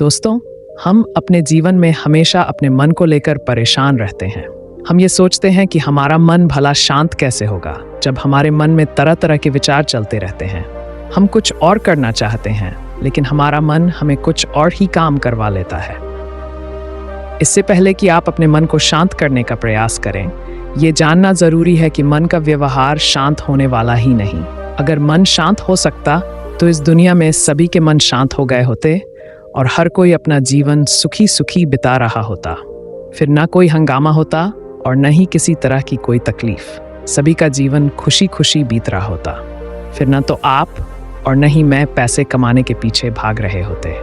दोस्तों, हम अपने जीवन में हमेशा अपने मन को लेकर परेशान रहते हैं। हम ये सोचते हैं कि हमारा मन भला शांत कैसे होगा जब हमारे मन में तरह तरह के विचार चलते रहते हैं। हम कुछ और करना चाहते हैं, लेकिन हमारा मन हमें कुछ और ही काम करवा लेता है। इससे पहले कि आप अपने मन को शांत करने का प्रयास करें, ये जानना जरूरी है कि मन का व्यवहार शांत होने वाला ही नहीं। अगर मन शांत हो सकता तो इस दुनिया में सभी के मन शांत हो गए होते और हर कोई अपना जीवन सुखी सुखी बिता रहा होता। फिर ना कोई हंगामा होता और न ही किसी तरह की कोई तकलीफ। सभी का जीवन खुशी खुशी बीत रहा होता। फिर ना तो आप और न ही मैं पैसे कमाने के पीछे भाग रहे होते।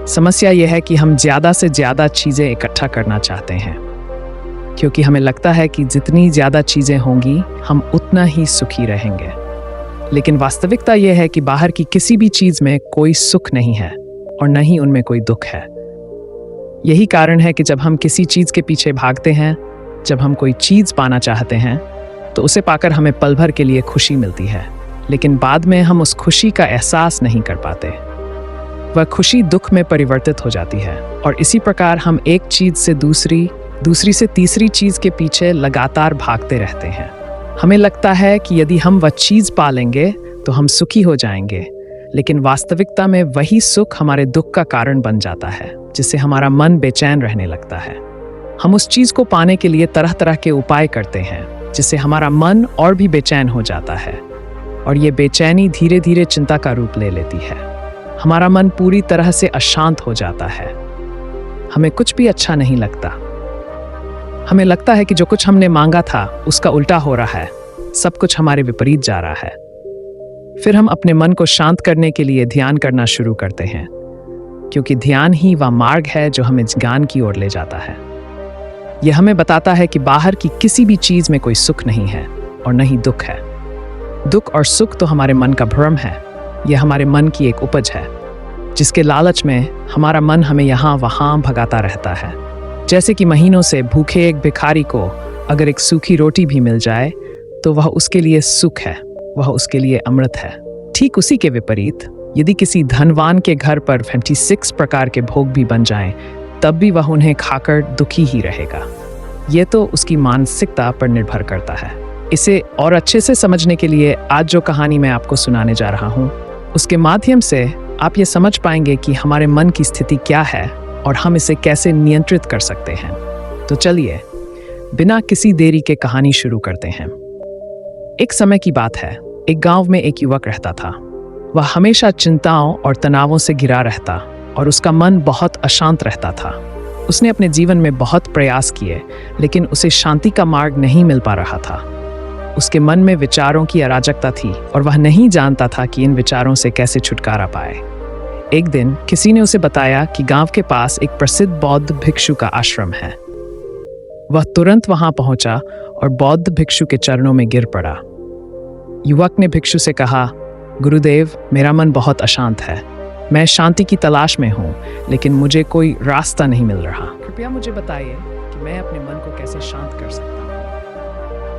समस्या यह है कि हम ज़्यादा से ज़्यादा चीज़ें इकट्ठा करना चाहते हैं, क्योंकि हमें लगता है कि जितनी ज़्यादा चीज़ें होंगी हम उतना ही सुखी रहेंगे। लेकिन वास्तविकता यह है कि बाहर की किसी भी चीज़ में कोई सुख नहीं है और न ही उनमें कोई दुख है। यही कारण है कि जब हम किसी चीज़ के पीछे भागते हैं, जब हम कोई चीज़ पाना चाहते हैं, तो उसे पाकर हमें पल भर के लिए खुशी मिलती है, लेकिन बाद में हम उस खुशी का एहसास नहीं कर पाते। वह खुशी दुख में परिवर्तित हो जाती है और इसी प्रकार हम एक चीज़ से दूसरी से तीसरी चीज़ के पीछे लगातार भागते रहते हैं। हमें लगता है कि यदि हम वह चीज़ पा लेंगे तो हम सुखी हो जाएंगे, लेकिन वास्तविकता में वही सुख हमारे दुख का कारण बन जाता है, जिससे हमारा मन बेचैन रहने लगता है। हम उस चीज़ को पाने के लिए तरह तरह के उपाय करते हैं, जिससे हमारा मन और भी बेचैन हो जाता है और ये बेचैनी धीरे धीरे चिंता का रूप ले लेती है। हमारा मन पूरी तरह से अशांत हो जाता है। हमें कुछ भी अच्छा नहीं लगता। हमें लगता है कि जो कुछ हमने मांगा था उसका उल्टा हो रहा है, सब कुछ हमारे विपरीत जा रहा है। फिर हम अपने मन को शांत करने के लिए ध्यान करना शुरू करते हैं, क्योंकि ध्यान ही वह मार्ग है जो हमें ज्ञान की ओर ले जाता है। यह हमें बताता है कि बाहर की किसी भी चीज़ में कोई सुख नहीं है और न ही दुख है। दुख और सुख तो हमारे मन का भ्रम है। यह हमारे मन की एक उपज है, जिसके लालच में हमारा मन हमें यहाँ वहाँ भगाता रहता है। जैसे कि महीनों से भूखे एक भिखारी को अगर एक सूखी रोटी भी मिल जाए तो वह उसके लिए सुख है, वह उसके लिए अमृत है। ठीक उसी के विपरीत यदि किसी धनवान के घर पर 56 प्रकार के भोग भी बन जाएं, तब भी वह उन्हें खाकर दुखी ही रहेगा। ये तो उसकी मानसिकता पर निर्भर करता है। इसे और अच्छे से समझने के लिए आज जो कहानी मैं आपको सुनाने जा रहा हूँ, उसके माध्यम से आप ये समझ पाएंगे कि हमारे मन की स्थिति क्या है और हम इसे कैसे नियंत्रित कर सकते हैं। तो चलिए बिना किसी देरी के कहानी शुरू करते हैं। एक समय की बात है, एक गांव में एक युवक रहता था। वह हमेशा चिंताओं और तनावों से घिरा रहता और उसका मन बहुत अशांत रहता था। उसने अपने जीवन में बहुत प्रयास किए, लेकिन उसे शांति का मार्ग नहीं मिल पा रहा था। उसके मन में विचारों की अराजकता थी और वह नहीं जानता था कि इन विचारों से कैसे छुटकारा पाए। एक दिन किसी ने उसे बताया कि गांव के पास एक प्रसिद्ध बौद्ध भिक्षु का आश्रम है। वह तुरंत वहां पहुंचा और बौद्ध भिक्षु के चरणों में गिर पड़ा। युवक ने भिक्षु से कहा, गुरुदेव, मेरा मन बहुत अशांत है। मैं शांति की तलाश में हूँ, लेकिन मुझे कोई रास्ता नहीं मिल रहा। कृपया मुझे बताइए कि मैं अपने मन को कैसे शांत कर सकता हूँ।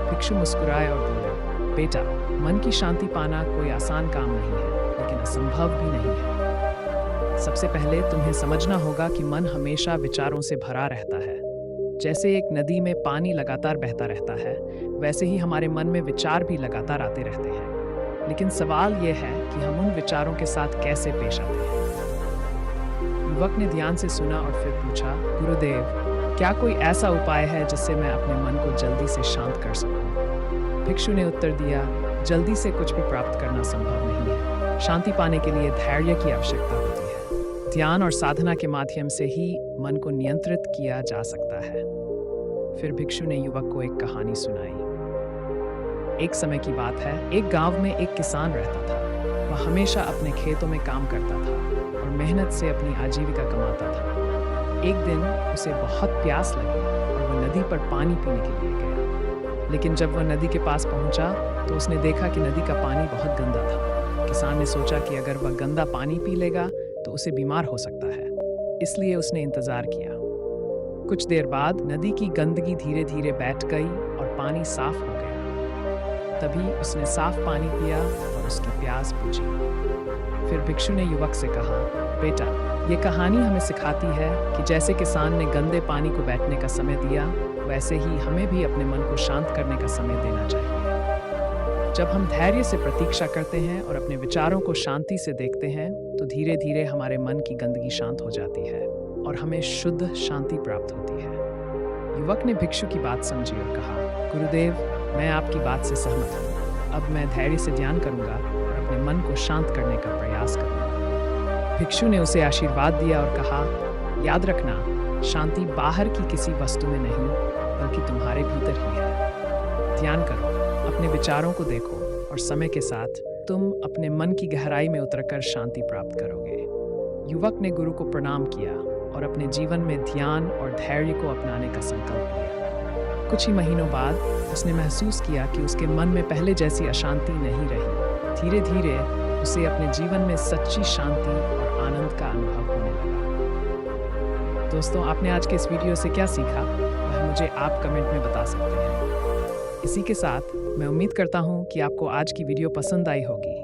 भिक्षु मुस्कुराए और बोले, बेटा, मन की शांति पाना कोई आसान काम नहीं है, लेकिन असंभव भी नहीं है। सबसे पहले तुम्हें समझना होगा कि मन हमेशा विचारों से भरा रहता है। जैसे एक नदी में पानी लगातार बहता रहता है, वैसे ही हमारे मन में विचार भी लगातार आते रहते हैं। लेकिन सवाल यह है कि हम उन विचारों के साथ कैसे पेश आते हैं। युवक ने ध्यान से सुना और फिर पूछा, गुरुदेव, क्या कोई ऐसा उपाय है जिससे मैं अपने मन को जल्दी से शांत कर सकूं? भिक्षु ने उत्तर दिया, जल्दी से कुछ भी प्राप्त करना संभव नहीं है। शांति पाने के लिए धैर्य की आवश्यकता होती है। ध्यान और साधना के माध्यम से ही मन को नियंत्रित किया जा सकता है। फिर भिक्षु ने युवक को एक कहानी सुनाई। एक समय की बात है, एक गांव में एक किसान रहता था। वह हमेशा अपने खेतों में काम करता था और मेहनत से अपनी आजीविका कमाता था। एक दिन उसे बहुत प्यास लगी और वह नदी पर पानी पीने के लिए गया। लेकिन जब वह नदी के पास पहुंचा तो उसने देखा कि नदी का पानी बहुत गंदा था। किसान ने सोचा कि अगर वह गंदा पानी पी लेगा तो उसे बीमार हो सकता है, इसलिए उसने इंतजार किया। कुछ देर बाद नदी की गंदगी धीरे धीरे बैठ गई और पानी साफ हो गया। तभी उसने साफ पानी पिया और उसकी प्यास बुझी। फिर भिक्षु ने युवक से कहा, बेटा, ये कहानी हमें सिखाती है कि जैसे किसान ने गंदे पानी को बैठने का समय दिया, वैसे ही हमें भी अपने मन को शांत करने का समय देना चाहिए। जब हम धैर्य से प्रतीक्षा करते हैं और अपने विचारों को शांति से देखते हैं, तो धीरे धीरे हमारे मन की गंदगी शांत हो जाती है और हमें शुद्ध शांति प्राप्त होती है। युवक ने भिक्षु की बात समझी और कहा, गुरुदेव, मैं आपकी बात से सहमत हूँ। अब मैं धैर्य से ध्यान करूंगा और अपने मन को शांत करने का प्रयास करूंगा। भिक्षु ने उसे आशीर्वाद दिया और कहा, याद रखना, शांति बाहर की किसी वस्तु में नहीं, बल्कि तुम्हारे भीतर ही है। ध्यान करो, अपने विचारों को देखो और समय के साथ तुम अपने मन की गहराई में उतरकर शांति प्राप्त करोगे। युवक ने गुरु को प्रणाम किया और अपने जीवन में ध्यान और धैर्य को अपनाने का संकल्प लिया। कुछ ही महीनों बाद उसने महसूस किया कि उसके मन में पहले जैसी अशांति नहीं रही। धीरे धीरे उसे अपने जीवन में सच्ची शांति और आनंद का अनुभव होने लगा। दोस्तों, आपने आज के इस वीडियो से क्या सीखा, वह मुझे आप कमेंट में बता सकते हैं। इसी के साथ मैं उम्मीद करता हूँ कि आपको आज की वीडियो पसंद आई होगी।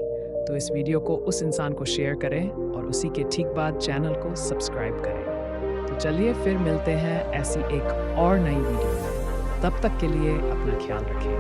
तो इस वीडियो को उस इंसान को शेयर करें और उसी के ठीक बाद चैनल को सब्सक्राइब करें। तो चलिए फिर मिलते हैं ऐसी एक और नई वीडियो में। तब तक के लिए अपना ख्याल रखें।